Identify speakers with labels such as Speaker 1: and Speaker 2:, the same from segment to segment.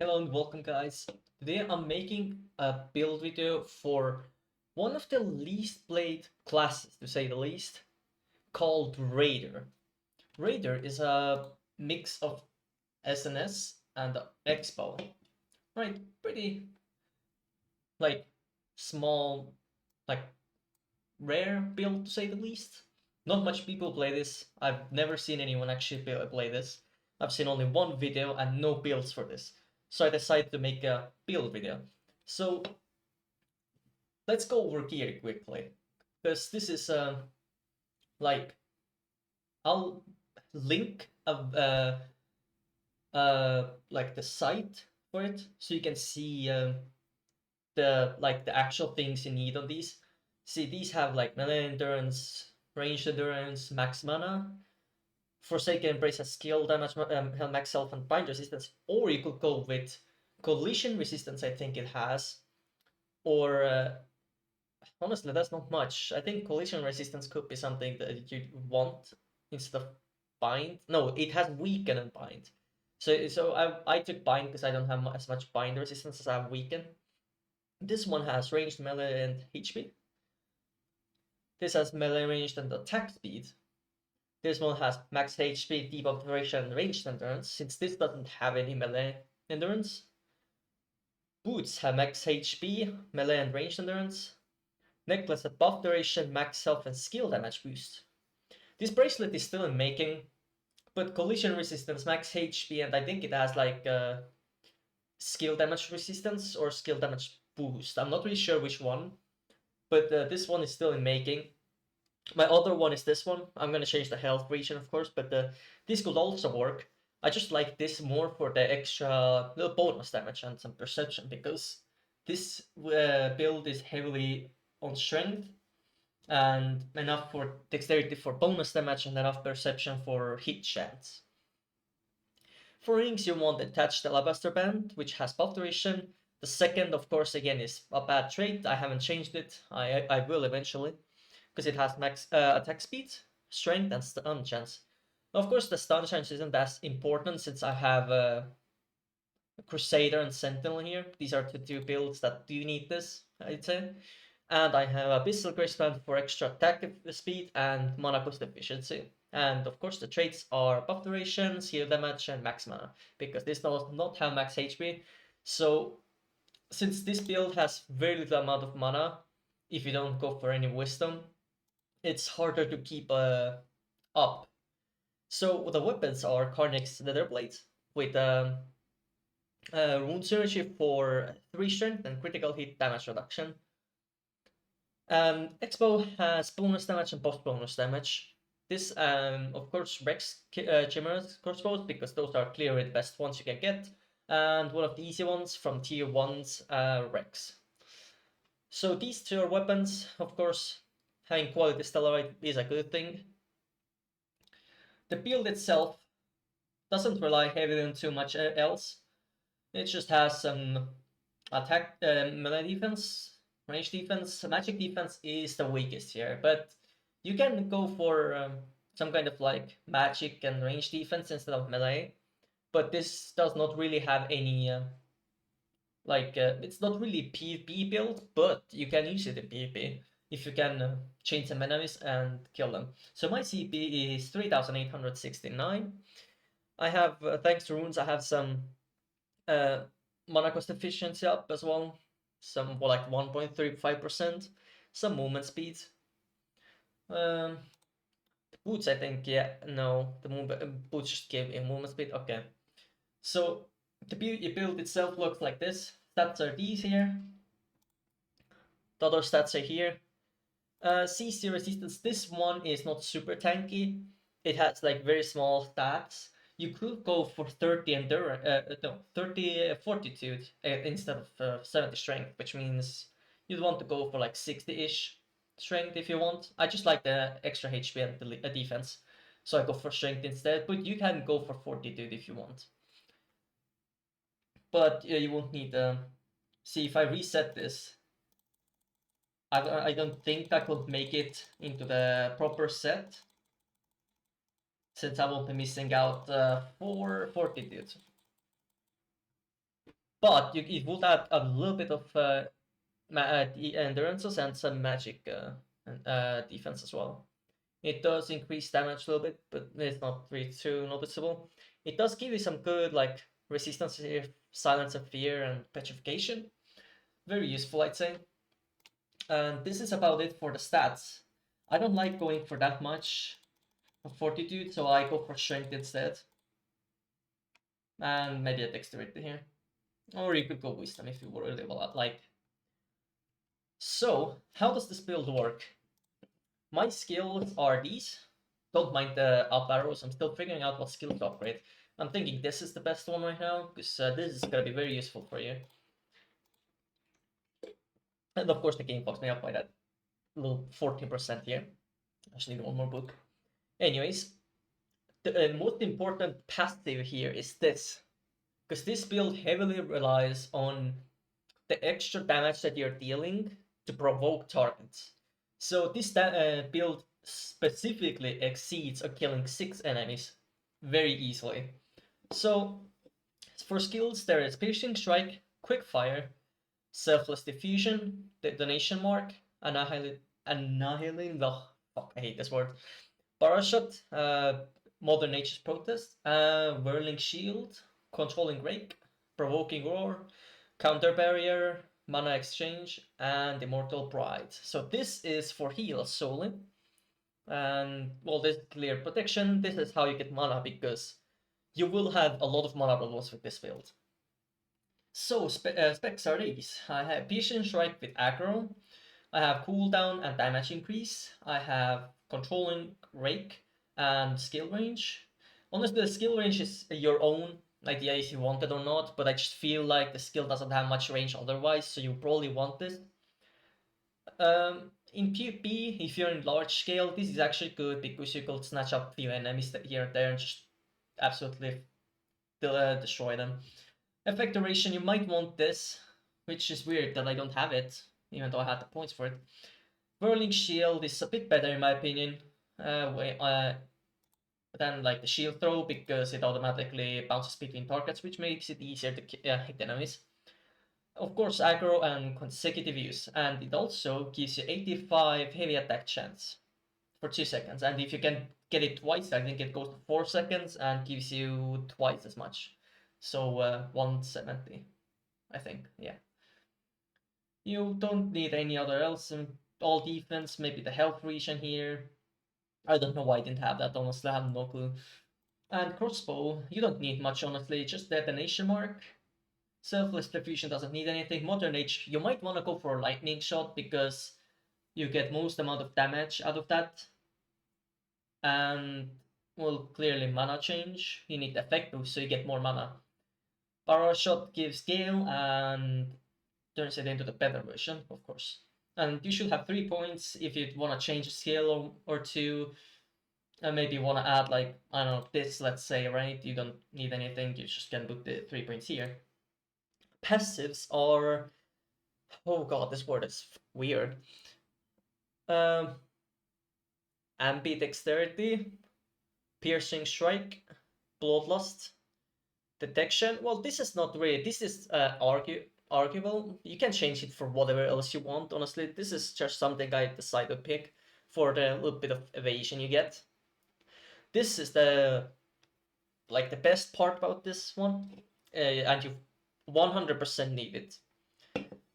Speaker 1: Hello and welcome guys. Today I'm making a build video for one of the least played classes, to say the least, called Raider. Raider is a mix of SNS and Expo. Right, pretty like small, like rare build to say the least. Not much people play this. I've never seen anyone actually play this. I've seen only one video and no builds for this. So I decided to make a build video. So let's go over gear quickly. Because this is like I'll link like the site for it so you can see the actual things you need on these. See, these have like melee endurance, ranged endurance, max mana, Forsaken Embrace has skill damage, max health, and bind resistance. Or you could go with collision resistance, I think it has. Or honestly, that's not much. I think collision resistance could be something that you want instead of bind. No, it has weaken and bind. So I took bind because I don't have as much bind resistance as I have weaken. This one has ranged, melee, and HP. This has melee, ranged, and attack speed. This one has max HP, debuff duration, and ranged endurance, since this doesn't have any melee endurance. Boots have max HP, melee, and ranged endurance. Necklace has buff duration, max health, and skill damage boost. This bracelet is still in making, but collision resistance, max HP, and I think it has like skill damage resistance or skill damage boost. I'm not really sure which one, but this one is still in making. My other one is this one. I'm gonna change the health region, of course, but this could also work. I just like this more for the extra little bonus damage and some perception, because this build is heavily on strength and enough for dexterity for bonus damage and enough perception for hit chance. For rings, you want attached alabaster band, which has buff duration. The second, of course, again is a bad trait. I haven't changed it. I will eventually, because it has max attack speed, strength, and stun chance. Of course, the stun chance isn't as important since I have Crusader and Sentinel here. These are the two builds that do need this, I'd say. And I have Abyssal Graceland for extra attack speed and mana cost efficiency. And of course, the traits are buff duration, heal damage, and max mana, because this does not have max HP. So, since this build has very little amount of mana, if you don't go for any wisdom, it's harder to keep up. So the weapons are Carnix Netherblade with Rune Synergy for 3 strength and critical hit damage reduction. Expo has bonus damage and post bonus damage. This, of course, Rex Chimeras crossbows, because those are clearly the best ones you can get. And one of the easy ones from tier 1's Rex. So these two are weapons. Of course, having quality Stellarite is a good thing. The build itself doesn't rely heavily on too much else. It just has some attack, melee defense, range defense. Magic defense is the weakest here, but you can go for some kind of like magic and range defense instead of melee. But this does not really have any it's not really PvP build, but you can use it in PvP if you can chain some enemies and kill them. So my CP is 3869. I have, thanks to runes, I have some mana cost efficiency up as well, some like 1.35%, some movement speed. The boots, I think, yeah, no, the boots just gave me movement speed. Okay, so the build itself looks like this. Stats are these here. The other stats are here. CC resistance, this one is not super tanky. It has like very small stats. You could go for 30 endurance, 30 fortitude instead of 70 strength, which means you'd want to go for like 60-ish strength if you want. I just like the extra HP and the defense, so I go for strength instead, but you can go for fortitude if you want. But you won't need, see, if I reset this, I don't think I could make it into the proper set, since I will be missing out 4 fortitude. but it would add a little bit of endurance and some magic defense as well. It does increase damage a little bit, but it's not really too noticeable. It does give you some good like resistance here, silence of fear, and petrification. Very useful, I'd say. And this is about it for the stats. I don't like going for that much of fortitude, so I go for strength instead. And maybe a dexterity here. Or you could go wisdom if you really like. So, how does this build work? My skills are these. Don't mind the up arrows, I'm still figuring out what skill to upgrade. I'm thinking this is the best one right now, because this is going to be very useful for you. And of course the game fucks me up by that little 14% here. I just need one more book. Anyways, the most important passive here is this. Because this build heavily relies on the extra damage that you're dealing to provoke targets. So this build specifically exceeds a killing 6 enemies very easily. So for skills, there is Piercing Strike, Quick Fire, Selfless Diffusion, Detonation Mark, Annihilating, fuck, I hate this word, Parashot, Mother Nature's Protest, Whirling Shield, Controlling Rake, Provoking Roar, Counter Barrier, Mana Exchange, and Immortal Pride. So this is for heals solely. And well, this clear protection. This is how you get mana, because you will have a lot of mana bubbles with this build. So specs are these. I have Piercing Strike with aggro. I have cooldown and damage increase. I have Controlling Rake and skill range. Honestly, the skill range is your own idea if you want it or not, but I just feel like the skill doesn't have much range otherwise, so you probably want this. In PvP, if you're in large scale, this is actually good because you could snatch up a few enemies here and there and just absolutely destroy them. Effect duration, you might want this, which is weird that I don't have it, even though I had the points for it. Whirling Shield is a bit better in my opinion than like the shield throw, because it automatically bounces between targets, which makes it easier to hit enemies. Of course, aggro and consecutive use, and it also gives you 85 heavy attack chance for 2 seconds, and if you can get it twice, I think it goes to 4 seconds and gives you twice as much. So 170, I think, yeah. You don't need any other else, all defense, maybe the health region here. I don't know why I didn't have that, honestly, I have no clue. And crossbow, you don't need much, honestly, just detonation mark. Selfless Diffusion doesn't need anything. Modern Age, you might want to go for a lightning shot because you get most amount of damage out of that. And, well, clearly mana change. You need effect boost, so you get more mana. Power Shot gives Gale and turns it into the better version, of course. And you should have 3 points if you want to change a skill or two. And maybe you want to add, like, I don't know, this, let's say, right? You don't need anything, you just can put the 3 points here. Passives are, oh god, this word is weird. Ambidexterity, Piercing Strike, Bloodlust, Detection. Well, this is not really, this is arguable. You can change it for whatever else you want, honestly. This is just something I decided to pick for the little bit of evasion you get. This is the best part about this one, and you 100% need it.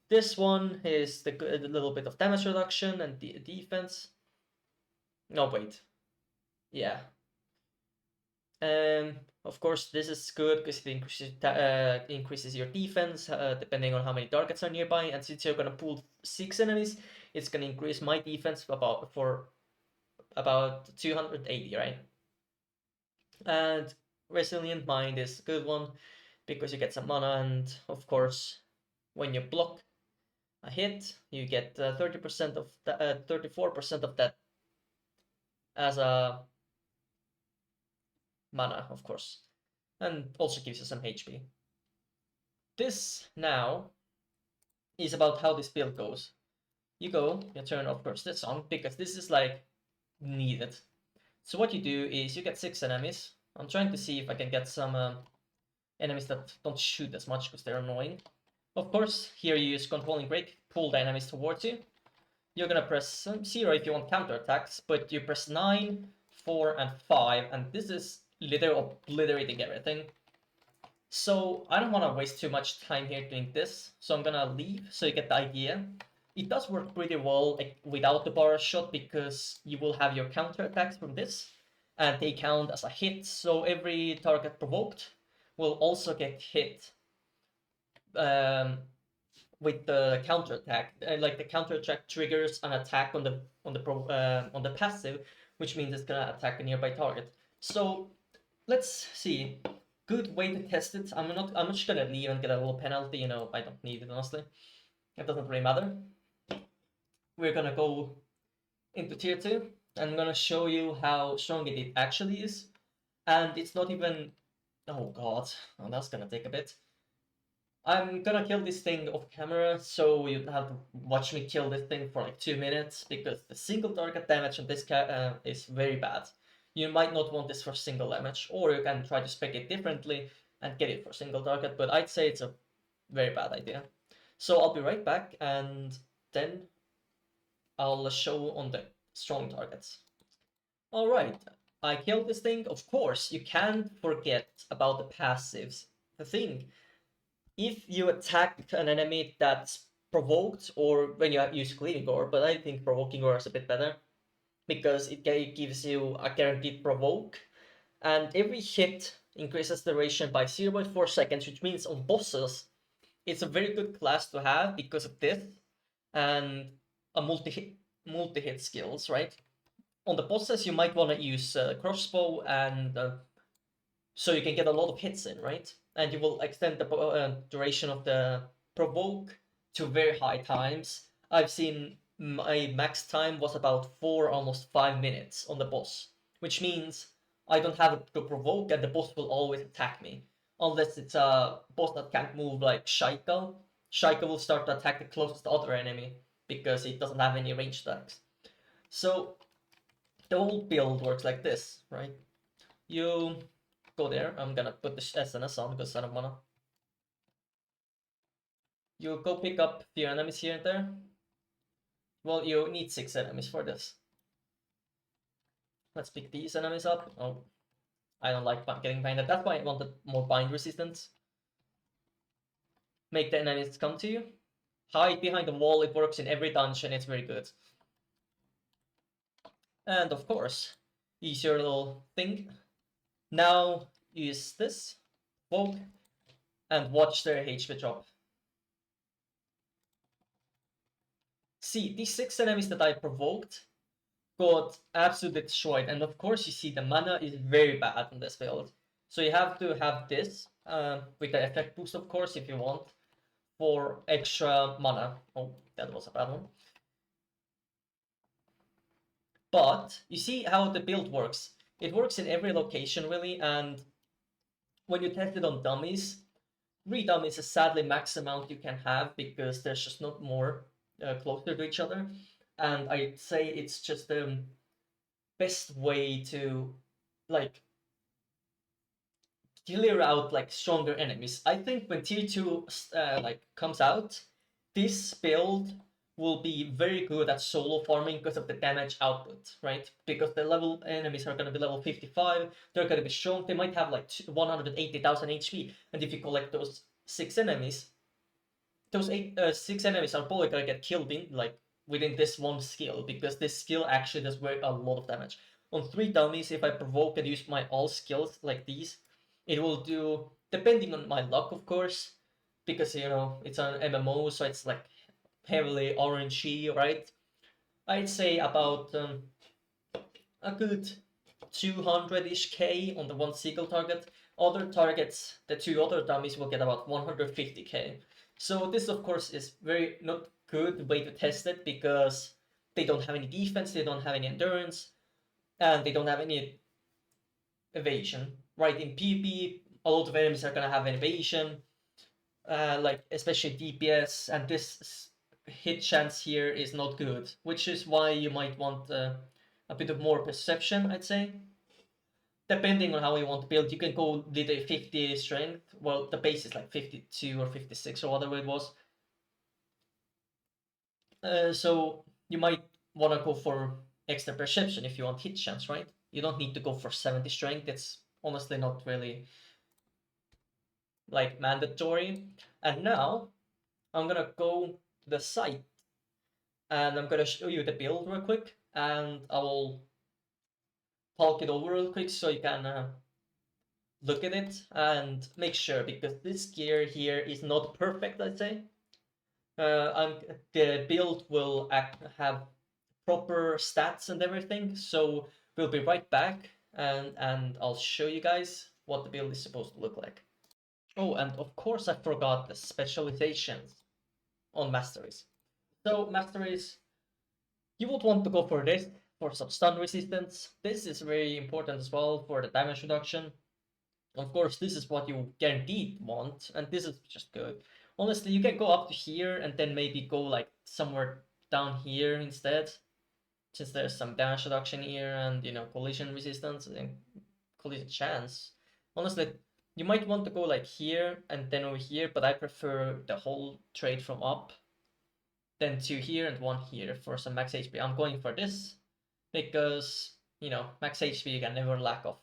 Speaker 1: This one is the little bit of damage reduction and defense. No, wait. Yeah. Of course, this is good because it increases your defense depending on how many targets are nearby. And since you're gonna pull 6 enemies, it's gonna increase my defense about 280, right? And Resilient Mind is a good one because you get some mana, and of course, when you block a hit, you get 30% of 34% of that as a mana, of course, and also gives you some HP. This now is about how this build goes. You turn, of course, this on because this is like needed. So what you do is you get 6 enemies. I'm trying to see if I can get some enemies that don't shoot as much because they're annoying. Of course, here you use controlling break, pull the enemies towards you. You're gonna press 0 if you want counterattacks, but you press 9, 4, and 5, and this is literally obliterating everything. So I don't want to waste too much time here doing this, so I'm gonna leave so you get the idea. It does work pretty well without the bar shot because you will have your counterattacks from this, and they count as a hit, so every target provoked will also get hit with the counterattack. Like the counterattack triggers an attack on the passive, which means it's gonna attack a nearby target. So let's see. Good way to test it. I'm just gonna leave and get a little penalty. You know, I don't need it honestly. It doesn't really matter. We're gonna go into tier 2. I'm gonna show you how strong it actually is, and it's not even. Oh god, oh, that's gonna take a bit. I'm gonna kill this thing off camera, so you have to watch me kill this thing for like 2 minutes, because the single target damage on this is very bad. You might not want this for single damage, or you can try to spec it differently and get it for single target, but I'd say it's a very bad idea. So I'll be right back, and then I'll show on the strong targets. Alright, I killed this thing. Of course, you can't forget about the passives. The thing, if you attack an enemy that's provoked, or when you use cleaving gore, but I think provoking gore is a bit better because it gives you a guaranteed provoke, and every hit increases the duration by 0.4 seconds, which means on bosses it's a very good class to have because of this and a multi-hit skills, right? On the bosses you might want to use crossbow, and so you can get a lot of hits in, right? And you will extend the duration of the provoke to very high times. I've seen my max time was about 4, almost 5 minutes on the boss, which means I don't have to provoke and the boss will always attack me. Unless it's a boss that can't move like Shaika. Shaika will start to attack the closest other enemy because it doesn't have any range attacks. So the whole build works like this, right? You go there. I'm gonna put the SNS on because I don't wanna. You go pick up a few enemies here and there. Well, you need 6 enemies for this. Let's pick these enemies up. Oh, I don't like getting binded. That's why I wanted more bind resistance. Make the enemies come to you. Hide behind the wall. It works in every dungeon. It's very good. And of course, use your little thing. Now use this, Vogue, and watch their HP drop. See, these 6 enemies that I provoked got absolutely destroyed, and of course you see the mana is very bad in this build. So you have to have this, with the effect boost of course if you want, for extra mana. Oh, that was a bad one. But you see how the build works. It works in every location really, and when you test it on dummies, 3 dummies is sadly max amount you can have because there's just not more closer to each other. And I'd say it's just the best way to like clear out like stronger enemies. I think when tier 2 like comes out, this build will be very good at solo farming because of the damage output, right? Because the level enemies are going to be level 55, they're going to be strong, they might have like 180,000 HP, and if you collect those 6 enemies, those 6 enemies are probably going to get killed in like within this one skill, because this skill actually does a lot of damage. On 3 dummies, if I provoke and use my all skills like these, it will do, depending on my luck of course, because you know it's an MMO, so it's like heavily orangey, right? I'd say about a good 200-ish K on the one single target. Other targets, the 2 other dummies will get about 150K. So this of course is very not good way to test it because they don't have any defense, they don't have any endurance, and they don't have any evasion. Right, in PvP, a lot of enemies are gonna have an evasion, like especially DPS, and this hit chance here is not good, which is why you might want a bit of more perception, I'd say. depending on how you want to build, you can go with a 50 strength. Well, the base is like 52 or 56 or whatever it was. So you might want to go for extra perception if you want hit chance, right? You don't need to go for 70 strength. It's honestly not really like mandatory. And now I'm gonna go to the site and I'm gonna show you the build real quick, and I will talk it over real quick so you can look at it and make sure, because this gear here is not perfect, I'd say. The build will have proper stats and everything, so we'll be right back, and I'll show you guys what the build is supposed to look like. Oh, and of course I forgot the specializations on masteries. So masteries, you would want to go for this for some stun resistance. This is very important as well for the damage reduction. Of course, this is what you guaranteed want, and this is just good. Honestly, you can go up to here and then maybe go like somewhere down here instead, since there's some damage reduction here and collision resistance and collision chance. Honestly, you might want to go like here and then over here, but I prefer the whole trade from up, then two here and one here for some max HP. I'm going for this because max HP you can never lack of.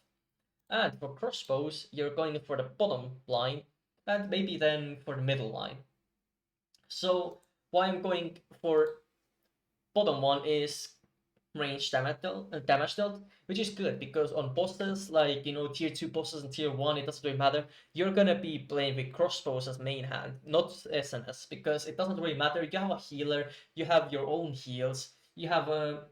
Speaker 1: And for crossbows, you're going for the bottom line and maybe then for the middle line. So why I'm going for bottom one is range damage dealt, which is good because on bosses like tier 2 bosses and tier 1, it doesn't really matter. You're gonna be playing with crossbows as main hand, not SNS, because it doesn't really matter. You have a healer, you have your own heals, you have a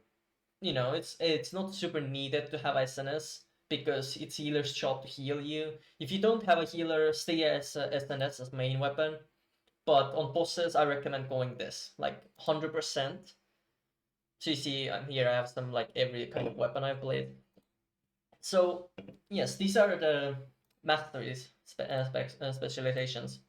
Speaker 1: it's not super needed to have SNS because it's healer's job to heal you. If you don't have a healer, stay as SNS as main weapon. But on bosses, I recommend going this, like 100%. So you see, here I have some like every kind of weapon I've played. So yes, these are the masteries, specializations.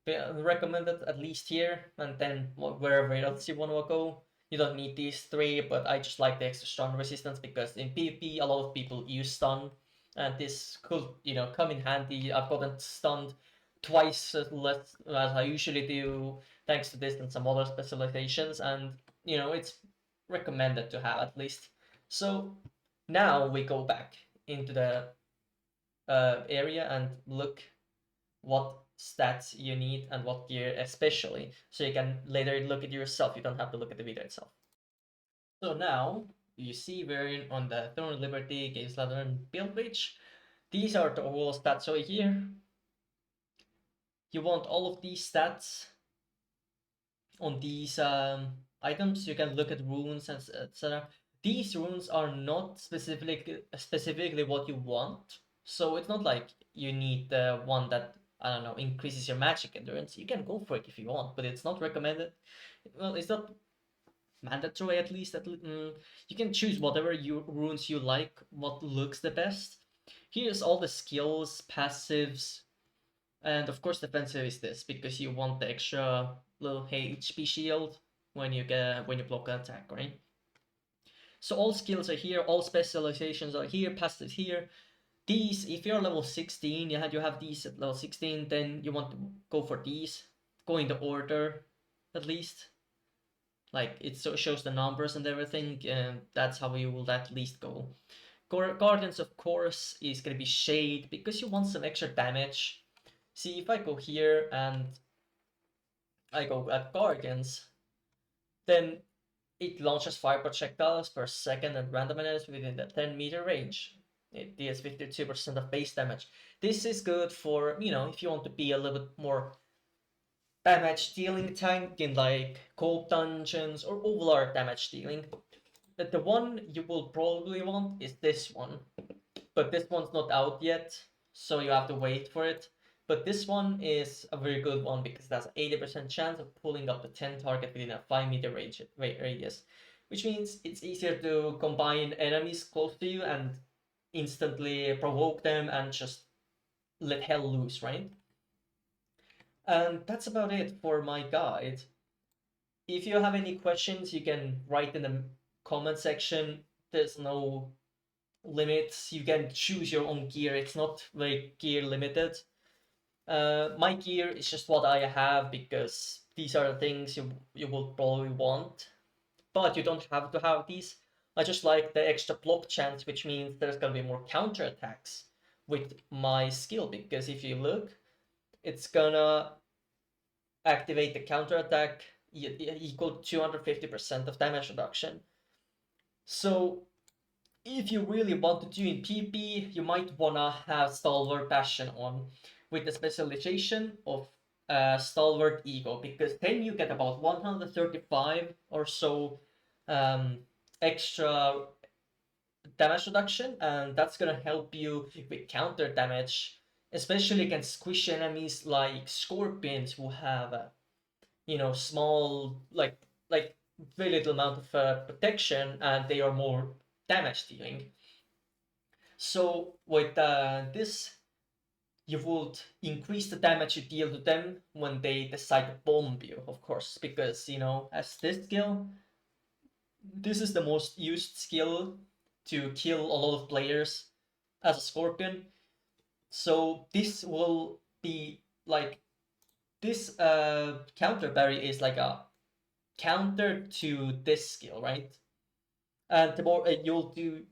Speaker 1: Recommended at least here, and then wherever else you want to go. You don't need these three, but I just like the extra stun resistance because in PvP a lot of people use stun, and this could come in handy. I've gotten stunned twice as less as I usually do thanks to this and some other specializations, and it's recommended to have at least. So now we go back into the area and look what stats you need and what gear especially, so you can later look at yourself. You don't have to look at the video itself. So now you see we're on the Throne of Liberty, Games Ladder, and Build Page. These are the overall stats over here. You want all of these stats on these items. You can look at runes and etc. These runes are not specifically what you want, so it's not like you need the one that, I don't know, increases your magic endurance. You can go for it if you want, but it's not recommended. Well, it's not mandatory, at least. You can choose whatever runes you like, what looks the best. Here's all the skills, passives, and of course defensive is this because you want the extra little HP shield when you block an attack, right? So all skills are here, all specializations are here, passives here. These, if you're level 16, you have these at level 16, then you want to go for these. Go in the order, at least. Like, it shows the numbers and everything, and that's how you will at least go. Guardians, of course, is going to be Shade, because you want some extra damage. See, if I go here and I go at Guardians, then it launches 5 projectiles per second and random enemies within the 10-meter range. It deals 52% of base damage. This is good for, if you want to be a little bit more damage dealing tank in like co-op dungeons or overall damage dealing. But the one you will probably want is this one. But this one's not out yet, so you have to wait for it. But this one is a very good one because it has an 80% chance of pulling up to 10 target within a 5-meter radius, which means it's easier to combine enemies close to you and instantly provoke them and just let hell loose, right? And that's about it for my guide. If you have any questions, you can write in the comment section. There's no limits. You can choose your own gear. It's not very gear limited. My gear is just what I have because these are the things you will probably want, but you don't have to have these. I just like the extra block chance, which means there's gonna be more counter attacks with my skill, because if you look, it's gonna activate the counter attack equal to 250% of damage reduction. So if you really want to do in PvP, you might wanna have Stalwart Bastion on with the specialization of Stalwart Ego, because then you get about 135 or so um, extra damage reduction, and that's gonna help you with counter damage, especially against squishy enemies like scorpions who have small, like very little amount of protection, and they are more damage dealing. So with this, you would increase the damage you deal to them when they decide to bomb you, of course, because as this skill, this is the most used skill to kill a lot of players as a scorpion. So this will be like this counter parry is like a counter to this skill, right? And the more you'll do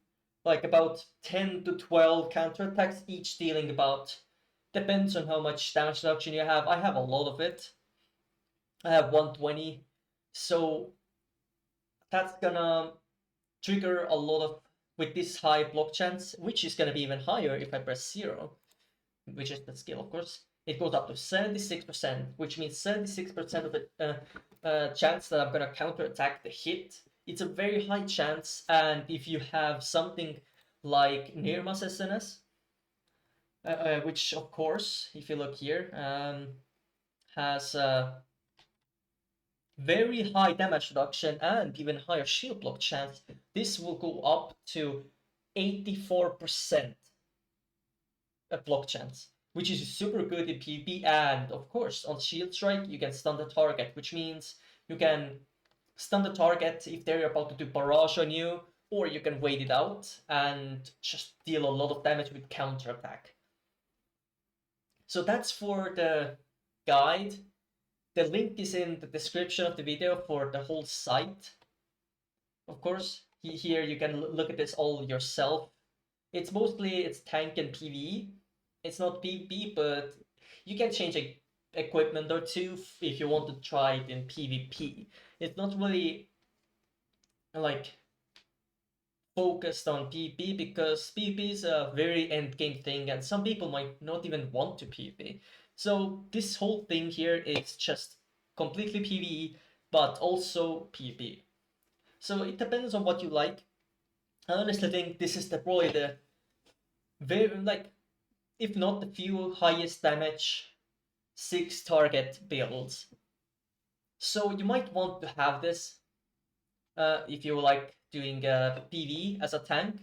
Speaker 1: like about 10 to 12 counter attacks, each dealing about, depends on how much damage reduction you have. I have a lot of it. I have 120, so that's gonna trigger a lot of, with this high block chance, which is gonna be even higher if I press 0, which is the skill, of course. It goes up to 76%, which means 76% of the chance that I'm gonna counter attack the hit. It's a very high chance, and if you have something like Nirma's SNS, which of course, if you look here, has very high damage reduction and even higher shield block chance, this will go up to 84% block chance, which is super good in PvP. And of course, on shield strike, you can stun the target, which means you can stun the target if they're about to do barrage on you, or you can wait it out and just deal a lot of damage with counter attack. So that's for the guide. The link is in the description of the video for the whole site. Of course, here you can look at this all yourself. It's mostly tank and PvE. It's not PvP, but you can change equipment or two if you want to try it in PvP. It's not really like focused on PvP, because PvP is a very end game thing, and some people might not even want to PvP. So this whole thing here is just completely PvE, but also PvP. So it depends on what you like. I honestly think this is probably the very, like, if not the few highest damage 6 target builds. So you might want to have this if you like doing PV as a tank,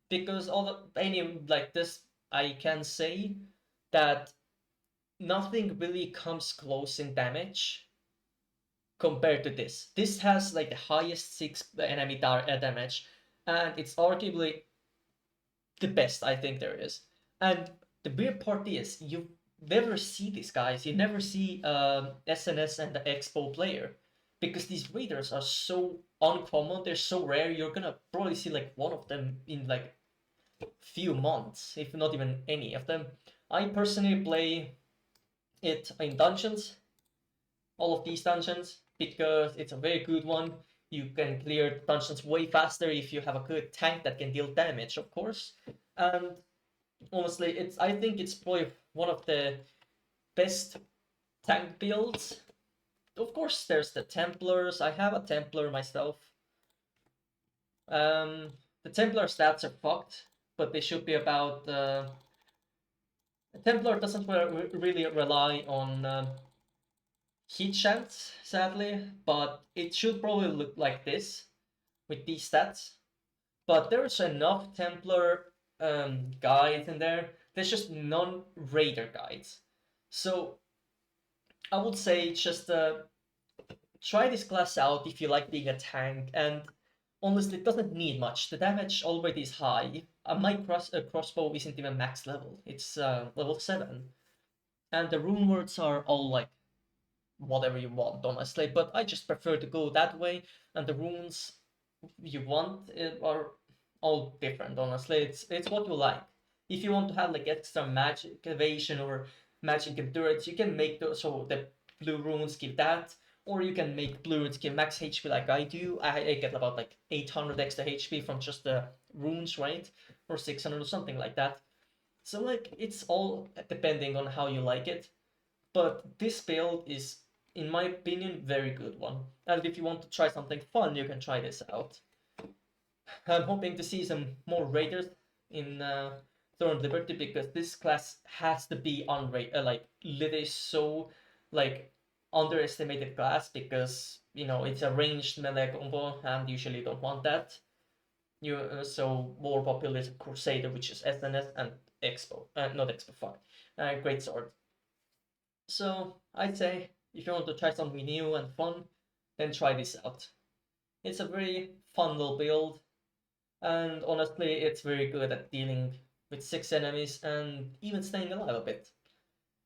Speaker 1: because any like this, I can say that nothing really comes close in damage compared to this. This has like the highest 6 enemy damage, and it's arguably the best I think there is. And the weird part is, you never see these guys. You never see SNS and the Expo player, because these raiders are so uncommon. They're so rare. You're gonna probably see like one of them in like few months, if not even any of them. I personally play it in dungeons, all of these dungeons, because it's a very good one. You can clear dungeons way faster if you have a good tank that can deal damage, of course. And honestly, I think it's probably one of the best tank builds. Of course, there's the Templars. I have a Templar myself. The Templar stats are fucked, but they should be about. The Templar doesn't really rely on heat chance, sadly, but it should probably look like this with these stats. But there's enough Templar guides in there. There's just non-raider guides. So I would say just try this class out if you like being a tank, and honestly, it doesn't need much. The damage already is high. crossbow isn't even max level. It's level 7, and the rune words are all like whatever you want, honestly. But I just prefer to go that way, and the runes you want are all different. Honestly, it's what you like. If you want to have like extra magic evasion or magic endurance, you can make those so the blue runes give that, or you can make blue runes give max HP like I do. I get about like 800 extra HP from just the runes, right? Or 600 or something like that. So like it's all depending on how you like it. But this build is, in my opinion, very good one. And if you want to try something fun, you can try this out. I'm hoping to see some more raiders in Throne of Liberty because this class has to be like literally so like underestimated class because it's a ranged melee combo and usually don't want that. So more popular is Crusader, which is SNS and Expo, not Expo, fuck, Great Sword. So I'd say if you want to try something new and fun, then try this out. It's a very fun little build, and honestly, it's very good at dealing with 6 enemies and even staying alive a bit.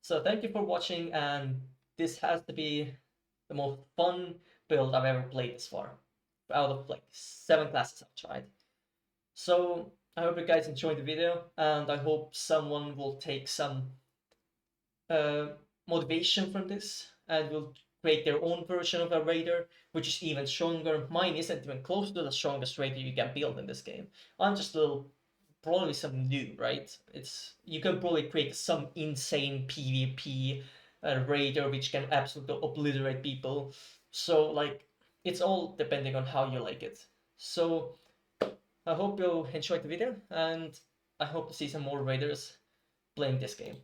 Speaker 1: So thank you for watching, and this has to be the most fun build I've ever played this far, out of like 7 classes I've tried. So I hope you guys enjoyed the video, and I hope someone will take some uh, motivation from this and will create their own version of a raider, which is even stronger. Mine isn't even close to the strongest raider you can build in this game. I'm just a little, probably some new, right? You can probably create some insane PvP raider which can absolutely obliterate people. So like, it's all depending on how you like it. So I hope you enjoyed the video, and I hope to see some more raiders playing this game.